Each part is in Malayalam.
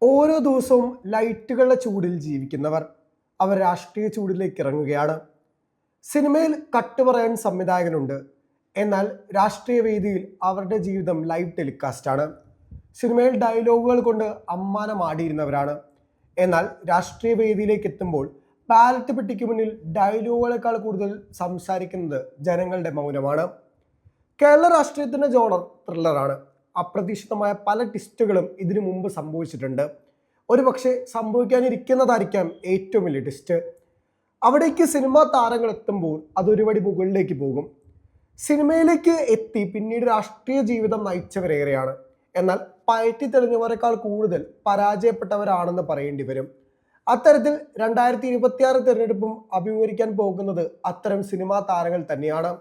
ഓരോ ദിവസവും ലൈറ്റുകളുടെ ചൂടിൽ ജീവിക്കുന്നവർ അവർ രാഷ്ട്രീയ ചൂടിലേക്ക് ഇറങ്ങുകയാണ്. സിനിമയിൽ കട്ട് പറയാൻ സംവിധായകനുണ്ട്, എന്നാൽ രാഷ്ട്രീയ വേദിയിൽ അവരുടെ ജീവിതം ലൈവ് ടെലികാസ്റ്റ് ആണ്. സിനിമയിൽ ഡയലോഗുകൾ കൊണ്ട് അമ്മാനമാടിയിരുന്നവരാണ്, എന്നാൽ രാഷ്ട്രീയ വേദിയിലേക്ക് എത്തുമ്പോൾ ബാലറ്റ് പെട്ടിക്ക് മുന്നിൽ ഡയലോഗുകളെക്കാൾ കൂടുതൽ സംസാരിക്കുന്നത് ജനങ്ങളുടെ മൗനമാണ്. കേരള രാഷ്ട്രീയത്തിന്റെ ജോണർ ത്രില്ലറാണ്. അപ്രതീക്ഷിതമായ പല ട്വിസ്റ്റുകളും ഇതിനു മുമ്പ് സംഭവിച്ചിട്ടുണ്ട്. ഒരുപക്ഷെ സംഭവിക്കാനിരിക്കുന്നതായിരിക്കാം ഏറ്റവും വലിയ ട്വിസ്റ്റ്. അവിടേക്ക് സിനിമാ താരങ്ങൾ എത്തുമ്പോൾ അതൊരുപടി മുകളിലേക്ക് പോകും. സിനിമയിലേക്ക് എത്തി പിന്നീട് രാഷ്ട്രീയ ജീവിതം നയിച്ചവരേറെയാണ്, എന്നാൽ പയറ്റി തെളിഞ്ഞവരെക്കാൾ കൂടുതൽ പരാജയപ്പെട്ടവരാണെന്ന് പറയേണ്ടി വരും. അത്തരത്തിൽ 2026 തെരഞ്ഞെടുപ്പും അഭിമുഖീകരിക്കാൻ പോകുന്നത് അത്തരം സിനിമാ താരങ്ങൾ തന്നെയാണ്.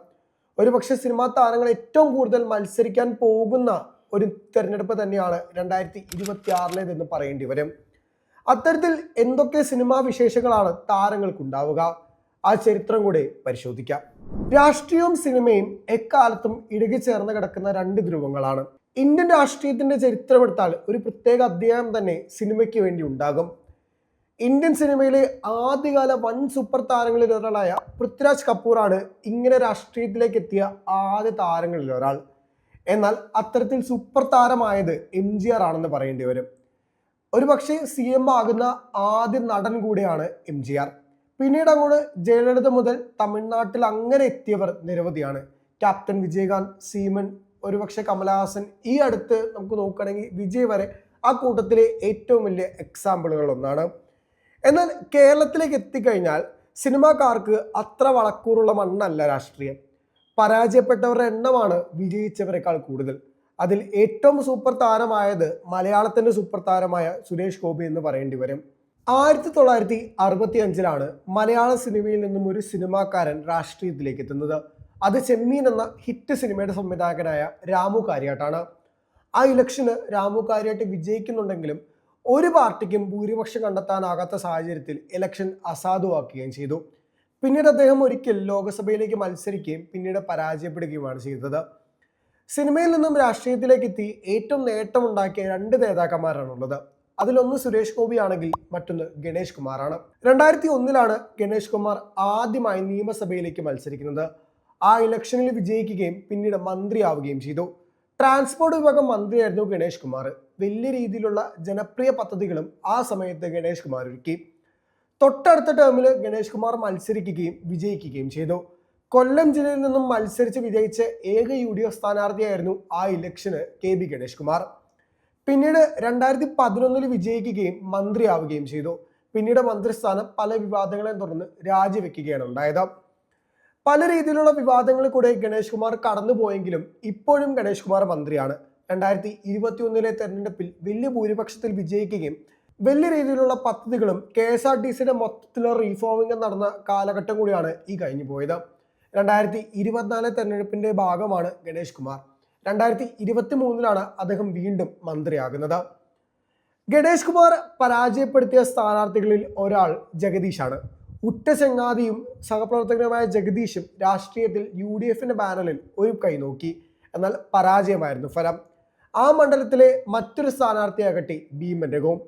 ഒരുപക്ഷെ സിനിമാ താരങ്ങൾ ഏറ്റവും കൂടുതൽ മത്സരിക്കാൻ പോകുന്ന ഒരു തെരഞ്ഞെടുപ്പ് തന്നെയാണ് 2026 പറയേണ്ടി വരും. അത്തരത്തിൽ എന്തൊക്കെ സിനിമാ വിശേഷങ്ങളാണ് താരങ്ങൾക്കുണ്ടാവുക, ആ ചരിത്രം കൂടെ പരിശോധിക്കാം. രാഷ്ട്രീയവും സിനിമയും എക്കാലത്തും ഇഴുകിച്ചേർന്ന് കിടക്കുന്ന രണ്ട് ധ്രുവങ്ങളാണ്. ഇന്ത്യൻ രാഷ്ട്രീയത്തിന്റെ ചരിത്രമെടുത്താൽ ഒരു പ്രത്യേക അധ്യായം തന്നെ സിനിമയ്ക്ക് വേണ്ടി ഉണ്ടാകും. ഇന്ത്യൻ സിനിമയിലെ ആദ്യകാല വൻ സൂപ്പർ താരങ്ങളിൽ ഒരാളായ പൃഥ്വിരാജ് കപൂറാണ് ഇങ്ങനെ രാഷ്ട്രീയത്തിലേക്ക് എത്തിയ ആദ്യ താരങ്ങളിൽ ഒരാൾ. എന്നാൽ അത്തരത്തിൽ സൂപ്പർ താരമായത് MGR ആണെന്ന് പറയേണ്ടി വരും. ഒരുപക്ഷെ CM ആകുന്ന ആദ്യ നടൻ കൂടെയാണ് MGR. പിന്നീട് അങ്ങോട്ട് ജയലളിത മുതൽ തമിഴ്നാട്ടിൽ അങ്ങനെ എത്തിയവർ നിരവധിയാണ്. ക്യാപ്റ്റൻ വിജയകാന്ത്, സീമൻ, ഒരുപക്ഷെ കമലഹാസൻ, ഈ അടുത്ത് നമുക്ക് നോക്കുകയാണെങ്കിൽ വിജയ് വരെ ആ കൂട്ടത്തിലെ ഏറ്റവും വലിയ എക്സാമ്പിളുകൾ ഒന്നാണ്. എന്നാൽ കേരളത്തിലേക്ക് എത്തിക്കഴിഞ്ഞാൽ സിനിമാക്കാർക്ക് അത്ര വളക്കൂറുള്ള മണ്ണല്ല രാഷ്ട്രീയം. പരാജയപ്പെട്ടവരുടെ എണ്ണമാണ് വിജയിച്ചവരെക്കാൾ കൂടുതൽ. അതിൽ ഏറ്റവും സൂപ്പർ താരമായത് മലയാളത്തിന്റെ സൂപ്പർ താരമായ സുരേഷ് ഗോപി എന്ന് പറയേണ്ടി വരും. 1965 മലയാള സിനിമയിൽ നിന്നും ഒരു സിനിമാക്കാരൻ രാഷ്ട്രീയത്തിലേക്ക് എത്തുന്നത്. അത് ചെമ്മീൻ എന്ന ഹിറ്റ് സിനിമയുടെ സംവിധായകനായ രാമു കാര്യാട്ടാണ്. ആ ഇലക്ഷന് രാമു കാര്യാട്ട് വിജയിക്കുന്നുണ്ടെങ്കിലും ഒരു പാർട്ടിക്കും ഭൂരിപക്ഷം കണ്ടെത്താനാകാത്ത സാഹചര്യത്തിൽ ഇലക്ഷൻ അസാധുവാക്കുകയും ചെയ്തു. പിന്നീട് അദ്ദേഹം ഒരിക്കൽ ലോക്സഭയിലേക്ക് മത്സരിക്കുകയും പിന്നീട് പരാജയപ്പെടുകയുമാണ് ചെയ്തത്. സിനിമയിൽ നിന്നും രാഷ്ട്രീയത്തിലേക്ക് എത്തി ഏറ്റവും നേട്ടമുണ്ടാക്കിയ രണ്ട് നേതാക്കന്മാരാണുള്ളത്. അതിലൊന്ന് സുരേഷ് ഗോപി ആണെങ്കിൽ മറ്റൊന്ന് ഗണേഷ് കുമാറാണ്. 2001 ഗണേഷ് കുമാർ ആദ്യമായി നിയമസഭയിലേക്ക് മത്സരിക്കുന്നത്. ആ ഇലക്ഷനിൽ വിജയിക്കുകയും പിന്നീട് മന്ത്രിയാവുകയും ചെയ്തു. ട്രാൻസ്പോർട്ട് വിഭാഗം മന്ത്രിയായിരുന്നു ഗണേഷ് കുമാർ. വലിയ രീതിയിലുള്ള ജനപ്രിയ പദ്ധതികളും ആ സമയത്ത് ഗണേഷ് കുമാർ ഒരുക്കി. തൊട്ടടുത്ത ടേമിൽ ഗണേഷ് കുമാർ മത്സരിക്കുകയും വിജയിക്കുകയും ചെയ്തു. കൊല്ലം ജില്ലയിൽ നിന്നും മത്സരിച്ച് വിജയിച്ച ഏക UDF സ്ഥാനാർത്ഥിയായിരുന്നു ആ ഇലക്ഷന് KB ഗണേഷ് കുമാർ. പിന്നീട് 2011 വിജയിക്കുകയും മന്ത്രിയാവുകയും ചെയ്തു. പിന്നീട് മന്ത്രിസ്ഥാനം പല വിവാദങ്ങളെ തുടർന്ന് രാജിവെക്കുകയാണ് ഉണ്ടായത്. പല രീതിയിലുള്ള വിവാദങ്ങളിൽ കൂടെ ഗണേഷ് കുമാർ കടന്നുപോയെങ്കിലും ഇപ്പോഴും ഗണേഷ് കുമാർ മന്ത്രിയാണ്. 2021 തെരഞ്ഞെടുപ്പിൽ വലിയ ഭൂരിപക്ഷത്തിൽ വിജയിക്കുകയും വലിയ രീതിയിലുള്ള പദ്ധതികളും KSRTCയുടെ മൊത്തത്തിലുള്ള റീഫോമിംഗ് നടന്ന കാലഘട്ടം കൂടിയാണ് ഈ കഴിഞ്ഞു പോയത്. 2024 തെരഞ്ഞെടുപ്പിന്റെ ഭാഗമാണ് ഗണേഷ് കുമാർ. 2023 അദ്ദേഹം വീണ്ടും മന്ത്രിയാകുന്നത്. ഗണേഷ് കുമാർ പരാജയപ്പെടുത്തിയ സ്ഥാനാർത്ഥികളിൽ ഒരാൾ ജഗദീഷാണ്. ഉറ്റ ചങ്ങാതിയും സഹപ്രവർത്തകനുമായ ജഗദീഷും രാഷ്ട്രീയത്തിൽ UDFന്റെ പാനലിൽ ഒരു കൈ നോക്കി, എന്നാൽ പരാജയമായിരുന്നു ഫലം. ആ മണ്ഡലത്തിലെ മറ്റൊരു സ്ഥാനാർത്ഥിയാകട്ടെ ഭീമൻ രഘുവും.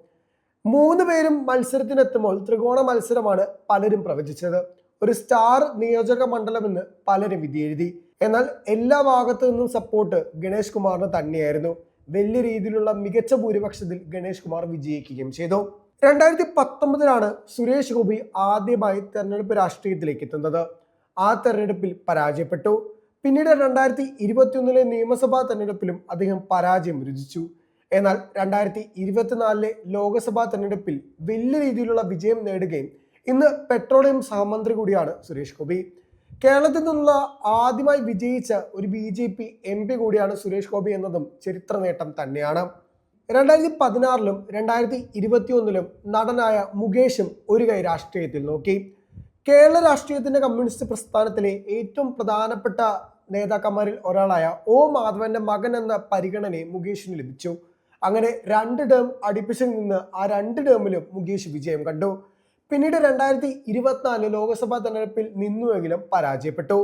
3 പേരും മത്സരത്തിനെത്തുമ്പോൾ ത്രികോണ മത്സരമാണ് പലരും പ്രവചിച്ചത്. ഒരു സ്റ്റാർ നിയോജക മണ്ഡലമെന്ന് പലരും വിധിയെഴുതി. എന്നാൽ എല്ലാ ഭാഗത്തു നിന്നും സപ്പോർട്ട് ഗണേഷ് കുമാറിന് തന്നെയായിരുന്നു. വലിയ രീതിയിലുള്ള മികച്ച ഭൂരിപക്ഷത്തിൽ ഗണേഷ് കുമാർ വിജയിക്കുകയും ചെയ്തു. 2019 സുരേഷ് ഗോപി ആദ്യമായി തെരഞ്ഞെടുപ്പ് രാഷ്ട്രീയത്തിലേക്ക് എത്തുന്നത്. ആ തെരഞ്ഞെടുപ്പിൽ പരാജയപ്പെട്ടു. പിന്നീട് 2021 നിയമസഭാ തെരഞ്ഞെടുപ്പിലും അദ്ദേഹം പരാജയം രുചിച്ചു. എന്നാൽ 2024 ലോക്സഭാ തെരഞ്ഞെടുപ്പിൽ വലിയ രീതിയിലുള്ള വിജയം നേടുകയും ഇന്ന് പെട്രോളിയം സഹമന്ത്രി കൂടിയാണ് സുരേഷ് ഗോപി. കേരളത്തിൽ നിന്നുള്ള ആദ്യമായി വിജയിച്ച ഒരു BJP MP കൂടിയാണ് സുരേഷ് ഗോപി എന്നതും ചരിത്ര നേട്ടം തന്നെയാണ്. 2016 2021 നടനായ മുകേഷും ഒരു കൈ രാഷ്ട്രീയത്തിൽ നോക്കി. കേരള രാഷ്ട്രീയത്തിന്റെ കമ്മ്യൂണിസ്റ്റ് പ്രസ്ഥാനത്തിലെ ഏറ്റവും പ്രധാനപ്പെട്ട നേതാക്കന്മാരിൽ ഒരാളായ O മാധവന്റെ മകൻ എന്ന പരിഗണനയും മുകേഷിന് ലഭിച്ചു. അങ്ങനെ 2 ടേം അടുപ്പിച്ച് നിന്ന് ആ 2 ടേമിലും മുകേഷ് വിജയം കണ്ടു. പിന്നീട് 2024 ലോക്സഭാ തെരഞ്ഞെടുപ്പിൽ നിന്നുവെങ്കിലും പരാജയപ്പെട്ടു.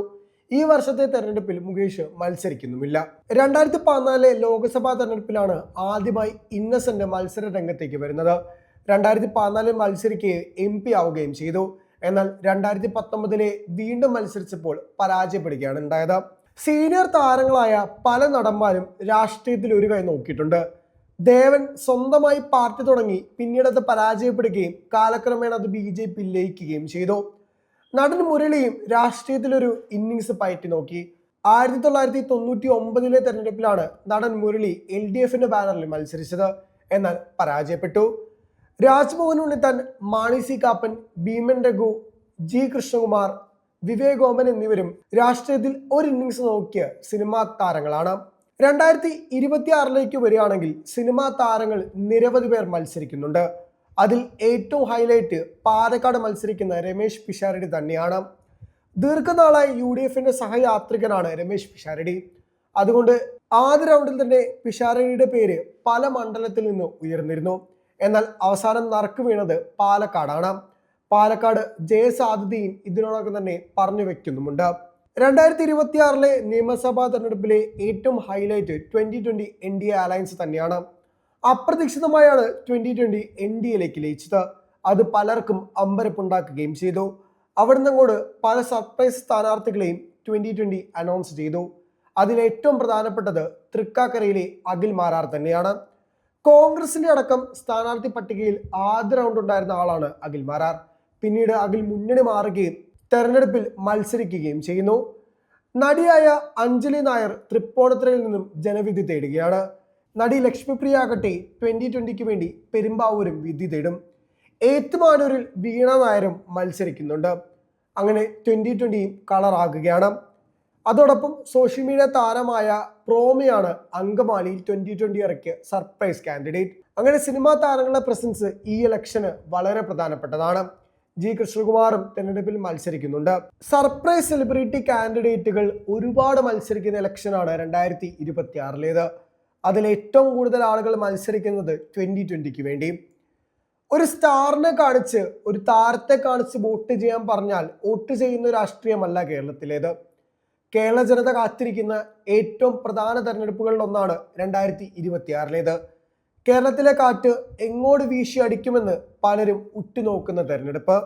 ഈ വർഷത്തെ തെരഞ്ഞെടുപ്പിൽ മുകേഷ് മത്സരിക്കുന്നുമില്ല. 2014 ലോക്സഭാ തെരഞ്ഞെടുപ്പിലാണ് ആദ്യമായി ഇന്നസെന്റ് മത്സര രംഗത്തേക്ക് വരുന്നത്. 2014 മത്സരിക്കുകയും MP ആവുകയും ചെയ്തു. എന്നാൽ 2019 വീണ്ടും മത്സരിച്ചപ്പോൾ പരാജയപ്പെടുകയാണ് ഉണ്ടായത്. സീനിയർ താരങ്ങളായ പല നടന്മാരും രാഷ്ട്രീയത്തിൽ ഒരു കൈ നോക്കിയിട്ടുണ്ട്. ദേവൻ സ്വന്തമായി പാർട്ടി തുടങ്ങി, പിന്നീട് അത് പരാജയപ്പെടുകയും കാലക്രമേണ അത് BJP ലയിക്കുകയും ചെയ്തു. നടൻ മുരളിയും രാഷ്ട്രീയത്തിലൊരു ഇന്നിങ്സ് പയറ്റി നോക്കി. 1999 തെരഞ്ഞെടുപ്പിലാണ് നടൻ മുരളി LDFന്റെ ബാനറിൽ മത്സരിച്ചത്. എന്നാൽ പരാജയപ്പെട്ടു. രാജ്മോഹൻ ഉണ്ണിത്താൻ, മാണി സി കാപ്പൻ, ഭീമൻ രഘു, G കൃഷ്ണകുമാർ, വിവേക് ഓമൻ എന്നിവരും രാഷ്ട്രീയത്തിൽ ഒരു ഇന്നിങ്സ് നോക്കിയ സിനിമാ താരങ്ങളാണ്. 2026 വരികയാണെങ്കിൽ സിനിമാ താരങ്ങൾ നിരവധി പേർ മത്സരിക്കുന്നുണ്ട്. അതിൽ ഏറ്റവും ഹൈലൈറ്റ് പാലക്കാട് മത്സരിക്കുന്ന രമേശ് പിഷാരടി തന്നെയാണ്. ദീർഘനാളായി UDFന്റെ സഹയാത്രികനാണ് രമേശ് പിഷാരടി. അതുകൊണ്ട് ആദ്യ റൗണ്ടിൽ തന്നെ പിഷാരടിയുടെ പേര് പല മണ്ഡലത്തിൽ നിന്ന് ഉയർന്നിരുന്നു. എന്നാൽ അവസാനം നറുക്ക് വീണത് പാലക്കാടാണ്. പാലക്കാട് ജയസാധ്യതയും ഇതിനോടൊപ്പം തന്നെ പറഞ്ഞു വെക്കുന്നുമുണ്ട്. 2026 നിയമസഭാ തെരഞ്ഞെടുപ്പിലെ ഏറ്റവും ഹൈലൈറ്റ് 2020 NDA അലയൻസ് തന്നെയാണ്. അപ്രതീക്ഷിതമായാണ് 2020 NDAയിലേക്ക് ലയിച്ചത്. അത് പലർക്കും അമ്പരപ്പുണ്ടാക്കുകയും ചെയ്തു. അവിടുന്ന് അങ്ങോട്ട് പല സർപ്രൈസ് സ്ഥാനാർത്ഥികളെയും 2020 അനൗൺസ് ചെയ്തു. അതിലേറ്റവും പ്രധാനപ്പെട്ടത് തൃക്കാക്കരയിലെ അഖിൽ മാരാർ തന്നെയാണ്. കോൺഗ്രസിന്റെ അടക്കം സ്ഥാനാർത്ഥി പട്ടികയിൽ ആദ്യ റൗണ്ട് ഉണ്ടായിരുന്ന ആളാണ് അഖിൽ മാരാർ. പിന്നീട് അഖിൽ മുന്നണി മാറുകയും തെരഞ്ഞെടുപ്പിൽ മത്സരിക്കുകയും ചെയ്യുന്നു. നടിയായ അഞ്ജലി നായർ തൃപ്പൂണിത്തുറയിൽ നിന്നും ജനവിധി തേടുകയാണ്. നടി ലക്ഷ്മിപ്രിയ ആകട്ടെ 2020 വേണ്ടി പെരുമ്പാവൂരും വിധി തേടും. ഏറ്റുമാനൂരിൽ വീണ നായരും മത്സരിക്കുന്നുണ്ട്. അങ്ങനെ 2020 കളറാകുകയാണ്. അതോടൊപ്പം സോഷ്യൽ മീഡിയ താരമായ പ്രോമിയാണ് അങ്കമാലിയിൽ 2020 ഇറക്കിയ സർപ്രൈസ് കാൻഡിഡേറ്റ്. അങ്ങനെ സിനിമാ താരങ്ങളുടെ പ്രസൻസ് ഈ ഇലക്ഷന് വളരെ പ്രധാനപ്പെട്ടതാണ്. G കൃഷ്ണകുമാറും തെരഞ്ഞെടുപ്പിൽ മത്സരിക്കുന്നുണ്ട്. സർപ്രൈസ് സെലിബ്രിറ്റി കാൻഡിഡേറ്റുകൾ ഒരുപാട് മത്സരിക്കുന്ന ഇലക്ഷനാണ് 2026 അതിൽ ഏറ്റവും കൂടുതൽ ആളുകൾ മത്സരിക്കുന്നത് 2020 വേണ്ടി. ഒരു സ്റ്റാറിനെ കാണിച്ച്, ഒരു താരത്തെ കാണിച്ച് വോട്ട് ചെയ്യാൻ പറഞ്ഞാൽ വോട്ട് ചെയ്യുന്ന രാഷ്ട്രീയമല്ല കേരളത്തിലേത്. കേരള ജനത കാത്തിരിക്കുന്ന ഏറ്റവും പ്രധാന തെരഞ്ഞെടുപ്പുകളിൽ ഒന്നാണ് 2026 കേരളത്തിലെ കാറ്റ് എങ്ങോട്ട് വീശി അടിക്കുമെന്ന് പലരും ഉറ്റുനോക്കുന്ന തെരഞ്ഞെടുപ്പ്.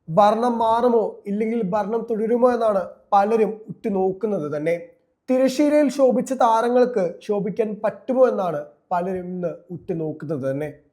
ഭരണം മാറുമോ ഇല്ലെങ്കിൽ ഭരണം തുടരുമോ എന്നാണ് പലരും ഉറ്റുനോക്കുന്നത് തന്നെ. തിരശ്ശീലയിൽ ശോഭിച്ച താരങ്ങൾക്ക് ശോഭിക്കാൻ പറ്റുമോ എന്നാണ് പലരും ഇന്ന് ഉറ്റുനോക്കുന്നത് തന്നെ.